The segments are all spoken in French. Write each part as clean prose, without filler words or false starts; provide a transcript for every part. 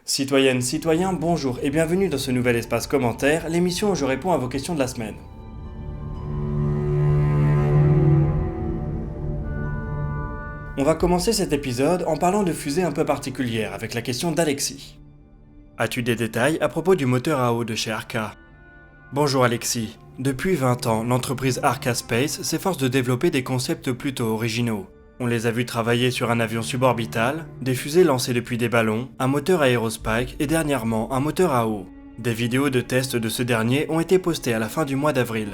Citoyennes, citoyens, bonjour et bienvenue dans ce nouvel espace commentaire, l'émission où je réponds à vos questions de la semaine. On va commencer cet épisode en parlant de fusées un peu particulières avec la question d'Alexis. As-tu des détails à propos du moteur à eau de chez Arca ? Bonjour Alexis. Depuis 20 ans, l'entreprise Arca Space s'efforce de développer des concepts plutôt originaux. On les a vus travailler sur un avion suborbital, des fusées lancées depuis des ballons, un moteur aérospike et dernièrement un moteur à eau. Des vidéos de tests de ce dernier ont été postées à la fin du mois d'avril.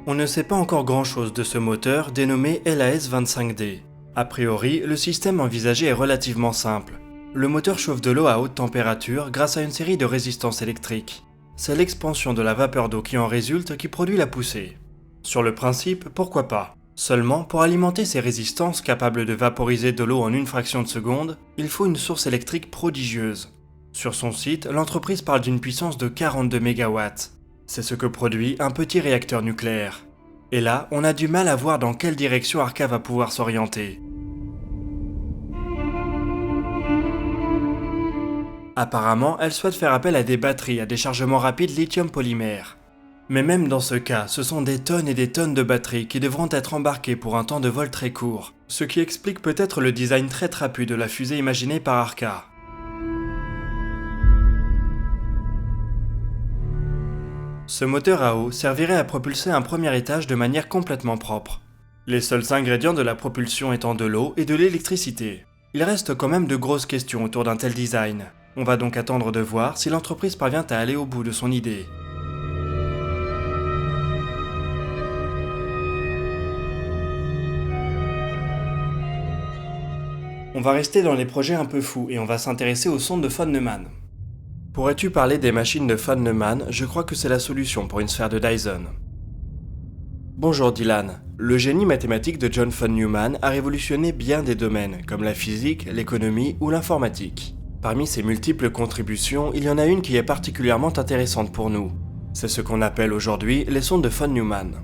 On ne sait pas encore grand-chose de ce moteur dénommé LAS-25D. A priori, le système envisagé est relativement simple. Le moteur chauffe de l'eau à haute température grâce à une série de résistances électriques. C'est l'expansion de la vapeur d'eau qui en résulte qui produit la poussée. Sur le principe, pourquoi pas ? Seulement, pour alimenter ces résistances capables de vaporiser de l'eau en une fraction de seconde, il faut une source électrique prodigieuse. Sur son site, l'entreprise parle d'une puissance de 42 MW. C'est ce que produit un petit réacteur nucléaire. Et là, on a du mal à voir dans quelle direction Arca va pouvoir s'orienter. Apparemment, elle souhaite faire appel à des batteries à déchargement rapide lithium-polymère. Mais même dans ce cas, ce sont des tonnes et des tonnes de batteries qui devront être embarquées pour un temps de vol très court, ce qui explique peut-être le design très trapu de la fusée imaginée par Arca. Ce moteur à eau servirait à propulser un premier étage de manière complètement propre. Les seuls ingrédients de la propulsion étant de l'eau et de l'électricité. Il reste quand même de grosses questions autour d'un tel design. On va donc attendre de voir si l'entreprise parvient à aller au bout de son idée. On va rester dans les projets un peu fous et on va s'intéresser aux sondes de von Neumann. Pourrais-tu parler des machines de von Neumann ? Je crois que c'est la solution pour une sphère de Dyson. Bonjour Dylan. Le génie mathématique de John von Neumann a révolutionné bien des domaines, comme la physique, l'économie ou l'informatique. Parmi ses multiples contributions, il y en a une qui est particulièrement intéressante pour nous. C'est ce qu'on appelle aujourd'hui les sondes de von Neumann.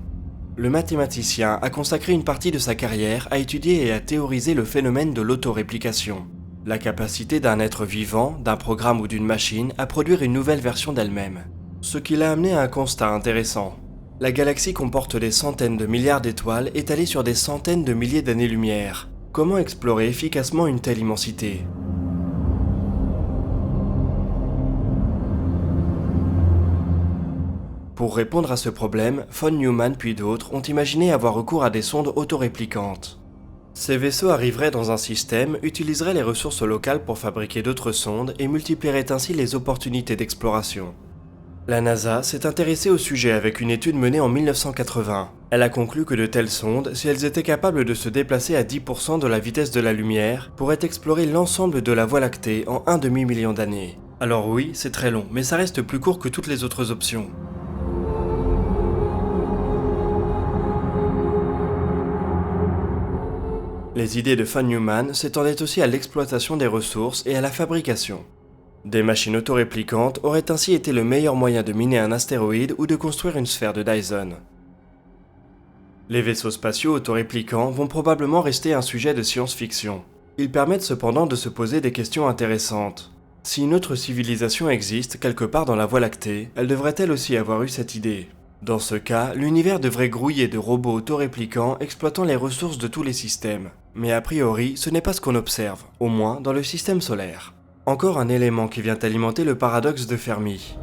Le mathématicien a consacré une partie de sa carrière à étudier et à théoriser le phénomène de l'autoréplication. La capacité d'un être vivant, d'un programme ou d'une machine à produire une nouvelle version d'elle-même. Ce qui l'a amené à un constat intéressant. La galaxie comporte des centaines de milliards d'étoiles étalées sur des centaines de milliers d'années-lumière. Comment explorer efficacement une telle immensité ? Pour répondre à ce problème, von Neumann puis d'autres ont imaginé avoir recours à des sondes autoréplicantes. Ces vaisseaux arriveraient dans un système, utiliseraient les ressources locales pour fabriquer d'autres sondes et multiplieraient ainsi les opportunités d'exploration. La NASA s'est intéressée au sujet avec une étude menée en 1980. Elle a conclu que de telles sondes, si elles étaient capables de se déplacer à 10% de la vitesse de la lumière, pourraient explorer l'ensemble de la Voie lactée en un demi-million d'années. Alors oui, c'est très long, mais ça reste plus court que toutes les autres options. Les idées de von Neumann s'étendaient aussi à l'exploitation des ressources et à la fabrication. Des machines autoréplicantes auraient ainsi été le meilleur moyen de miner un astéroïde ou de construire une sphère de Dyson. Les vaisseaux spatiaux autoréplicants vont probablement rester un sujet de science-fiction. Ils permettent cependant de se poser des questions intéressantes. Si une autre civilisation existe quelque part dans la Voie lactée, elle devrait elle aussi avoir eu cette idée. Dans ce cas, l'univers devrait grouiller de robots autoréplicants exploitant les ressources de tous les systèmes. Mais a priori, ce n'est pas ce qu'on observe, au moins dans le système solaire. Encore un élément qui vient alimenter le paradoxe de Fermi.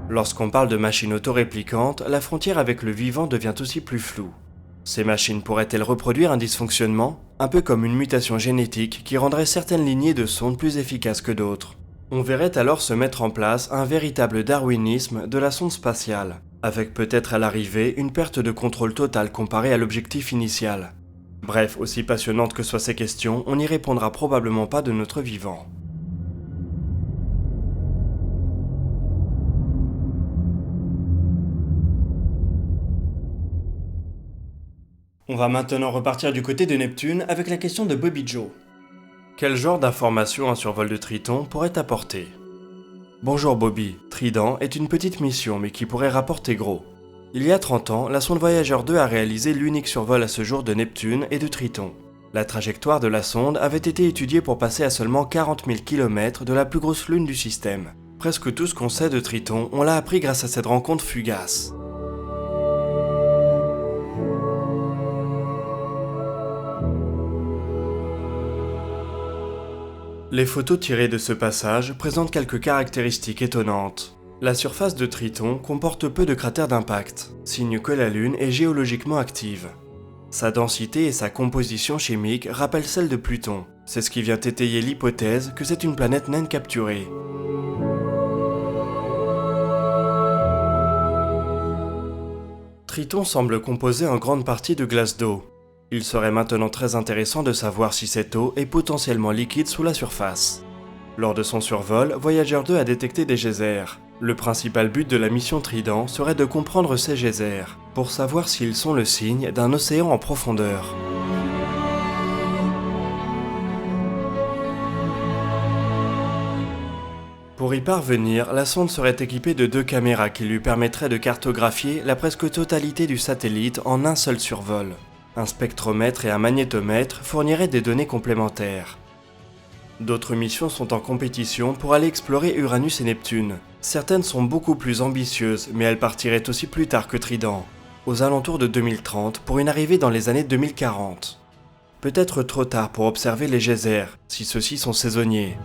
Lorsqu'on parle de machines autoréplicantes, la frontière avec le vivant devient aussi plus floue. Ces machines pourraient-elles reproduire un dysfonctionnement, un peu comme une mutation génétique qui rendrait certaines lignées de sondes plus efficaces que d'autres ? On verrait alors se mettre en place un véritable darwinisme de la sonde spatiale, avec peut-être à l'arrivée une perte de contrôle total comparée à l'objectif initial. Bref, aussi passionnantes que soient ces questions, on n'y répondra probablement pas de notre vivant. On va maintenant repartir du côté de Neptune avec la question de Bobby Joe. Quel genre d'informations un survol de Triton pourrait apporter ? Bonjour Bobby, Trident est une petite mission mais qui pourrait rapporter gros. Il y a 30 ans, la sonde Voyager 2 a réalisé l'unique survol à ce jour de Neptune et de Triton. La trajectoire de la sonde avait été étudiée pour passer à seulement 40 000 km de la plus grosse lune du système. Presque tout ce qu'on sait de Triton, on l'a appris grâce à cette rencontre fugace. Les photos tirées de ce passage présentent quelques caractéristiques étonnantes. La surface de Triton comporte peu de cratères d'impact, signe que la Lune est géologiquement active. Sa densité et sa composition chimique rappellent celle de Pluton. C'est ce qui vient étayer l'hypothèse que c'est une planète naine capturée. Triton semble composé en grande partie de glace d'eau. Il serait maintenant très intéressant de savoir si cette eau est potentiellement liquide sous la surface. Lors de son survol, Voyager 2 a détecté des geysers. Le principal but de la mission Trident serait de comprendre ces geysers, pour savoir s'ils sont le signe d'un océan en profondeur. Pour y parvenir, la sonde serait équipée de 2 caméras qui lui permettraient de cartographier la presque totalité du satellite en un seul survol. Un spectromètre et un magnétomètre fourniraient des données complémentaires. D'autres missions sont en compétition pour aller explorer Uranus et Neptune. Certaines sont beaucoup plus ambitieuses, mais elles partiraient aussi plus tard que Trident, aux alentours de 2030 pour une arrivée dans les années 2040. Peut-être trop tard pour observer les geysers, si ceux-ci sont saisonniers.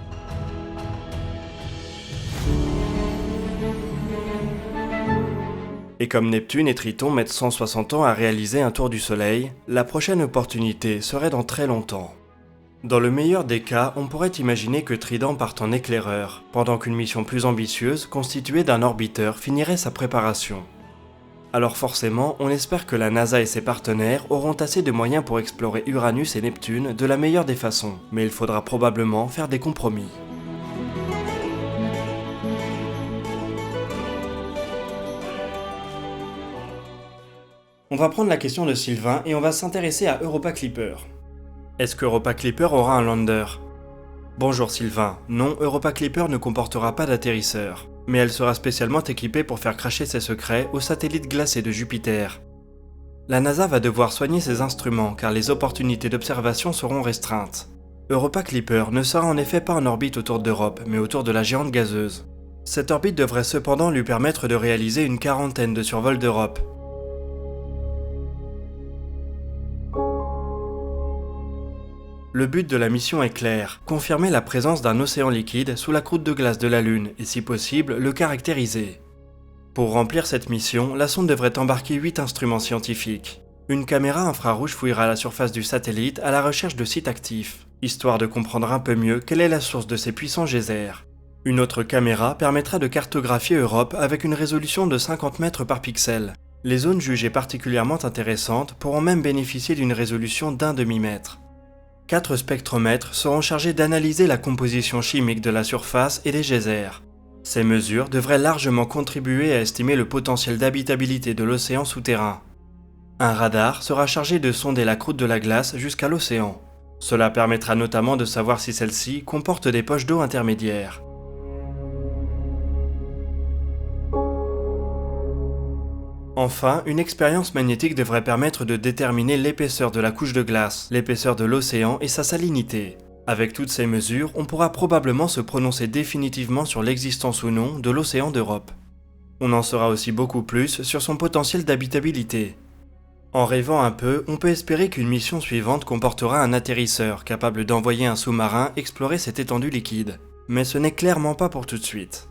Et comme Neptune et Triton mettent 160 ans à réaliser un tour du Soleil, la prochaine opportunité serait dans très longtemps. Dans le meilleur des cas, on pourrait imaginer que Trident parte en éclaireur, pendant qu'une mission plus ambitieuse, constituée d'un orbiteur, finirait sa préparation. Alors forcément, on espère que la NASA et ses partenaires auront assez de moyens pour explorer Uranus et Neptune de la meilleure des façons, mais il faudra probablement faire des compromis. On va prendre la question de Sylvain et on va s'intéresser à Europa Clipper. Est-ce qu'Europa Clipper aura un lander ? Bonjour Sylvain, non, Europa Clipper ne comportera pas d'atterrisseur, mais elle sera spécialement équipée pour faire cracher ses secrets aux satellites glacés de Jupiter. La NASA va devoir soigner ses instruments car les opportunités d'observation seront restreintes. Europa Clipper ne sera en effet pas en orbite autour d'Europe, mais autour de la géante gazeuse. Cette orbite devrait cependant lui permettre de réaliser une quarantaine de survols d'Europe. Le but de la mission est clair, confirmer la présence d'un océan liquide sous la croûte de glace de la Lune et si possible le caractériser. Pour remplir cette mission, la sonde devrait embarquer 8 instruments scientifiques. Une caméra infrarouge fouillera la surface du satellite à la recherche de sites actifs, histoire de comprendre un peu mieux quelle est la source de ces puissants geysers. Une autre caméra permettra de cartographier Europe avec une résolution de 50 mètres par pixel. Les zones jugées particulièrement intéressantes pourront même bénéficier d'une résolution d'1 demi-mètre. 4 spectromètres seront chargés d'analyser la composition chimique de la surface et des geysers. Ces mesures devraient largement contribuer à estimer le potentiel d'habitabilité de l'océan souterrain. Un radar sera chargé de sonder la croûte de la glace jusqu'à l'océan. Cela permettra notamment de savoir si celle-ci comporte des poches d'eau intermédiaires. Enfin, une expérience magnétique devrait permettre de déterminer l'épaisseur de la couche de glace, l'épaisseur de l'océan et sa salinité. Avec toutes ces mesures, on pourra probablement se prononcer définitivement sur l'existence ou non de l'océan d'Europe. On en saura aussi beaucoup plus sur son potentiel d'habitabilité. En rêvant un peu, on peut espérer qu'une mission suivante comportera un atterrisseur capable d'envoyer un sous-marin explorer cette étendue liquide. Mais ce n'est clairement pas pour tout de suite.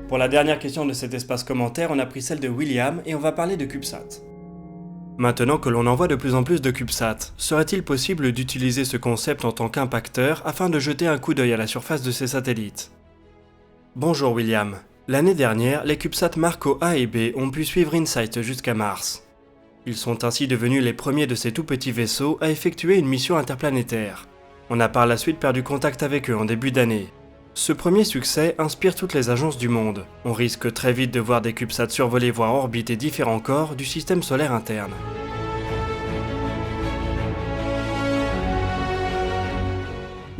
Pour la dernière question de cet espace commentaire, on a pris celle de William et on va parler de CubeSat. Maintenant que l'on envoie de plus en plus de CubeSat, serait-il possible d'utiliser ce concept en tant qu'impacteur afin de jeter un coup d'œil à la surface de ces satellites ? Bonjour William. L'année dernière, les CubeSat Marco A et B ont pu suivre InSight jusqu'à Mars. Ils sont ainsi devenus les premiers de ces tout petits vaisseaux à effectuer une mission interplanétaire. On a par la suite perdu contact avec eux en début d'année. Ce premier succès inspire toutes les agences du monde. On risque très vite de voir des CubeSats survoler voire orbiter différents corps du système solaire interne.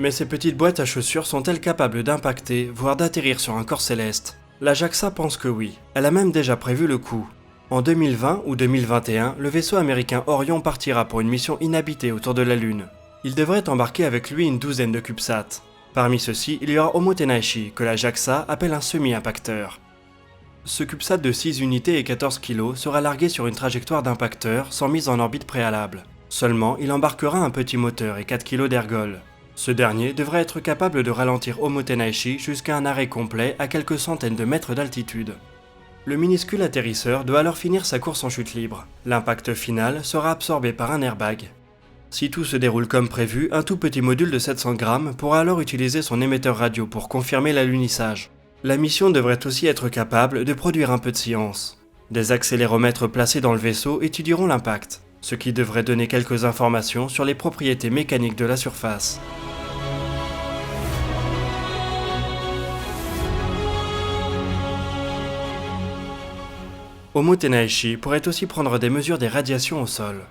Mais ces petites boîtes à chaussures sont-elles capables d'impacter, voire d'atterrir sur un corps céleste? La JAXA pense que oui. Elle a même déjà prévu le coup. En 2020 ou 2021, le vaisseau américain Orion partira pour une mission inhabitée autour de la Lune. Il devrait embarquer avec lui une douzaine de CubeSats. Parmi ceux-ci, il y aura Homo Tenaishi, que la JAXA appelle un semi-impacteur. Ce CubeSat de 6 unités et 14 kg sera largué sur une trajectoire d'impacteur sans mise en orbite préalable. Seulement, il embarquera un petit moteur et 4 kg d'ergol. Ce dernier devrait être capable de ralentir Homo Tenaishi jusqu'à un arrêt complet à quelques centaines de mètres d'altitude. Le minuscule atterrisseur doit alors finir sa course en chute libre. L'impact final sera absorbé par un airbag. Si tout se déroule comme prévu, un tout petit module de 700 grammes pourra alors utiliser son émetteur radio pour confirmer l'alunissage. La mission devrait aussi être capable de produire un peu de science. Des accéléromètres placés dans le vaisseau étudieront l'impact, ce qui devrait donner quelques informations sur les propriétés mécaniques de la surface. Homo Tenaishi pourrait aussi prendre des mesures des radiations au sol.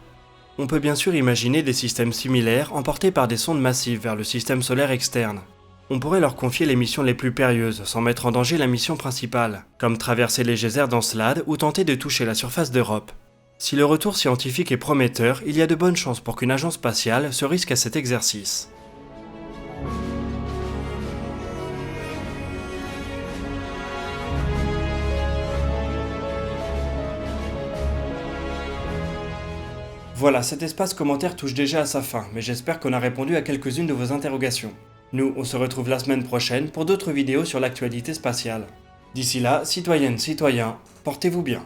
On peut bien sûr imaginer des systèmes similaires emportés par des sondes massives vers le système solaire externe. On pourrait leur confier les missions les plus périlleuses sans mettre en danger la mission principale, comme traverser les geysers d'Encelade ou tenter de toucher la surface d'Europe. Si le retour scientifique est prometteur, il y a de bonnes chances pour qu'une agence spatiale se risque à cet exercice. Voilà, cet espace commentaire touche déjà à sa fin, mais j'espère qu'on a répondu à quelques-unes de vos interrogations. Nous, on se retrouve la semaine prochaine pour d'autres vidéos sur l'actualité spatiale. D'ici là, citoyennes, citoyens, portez-vous bien.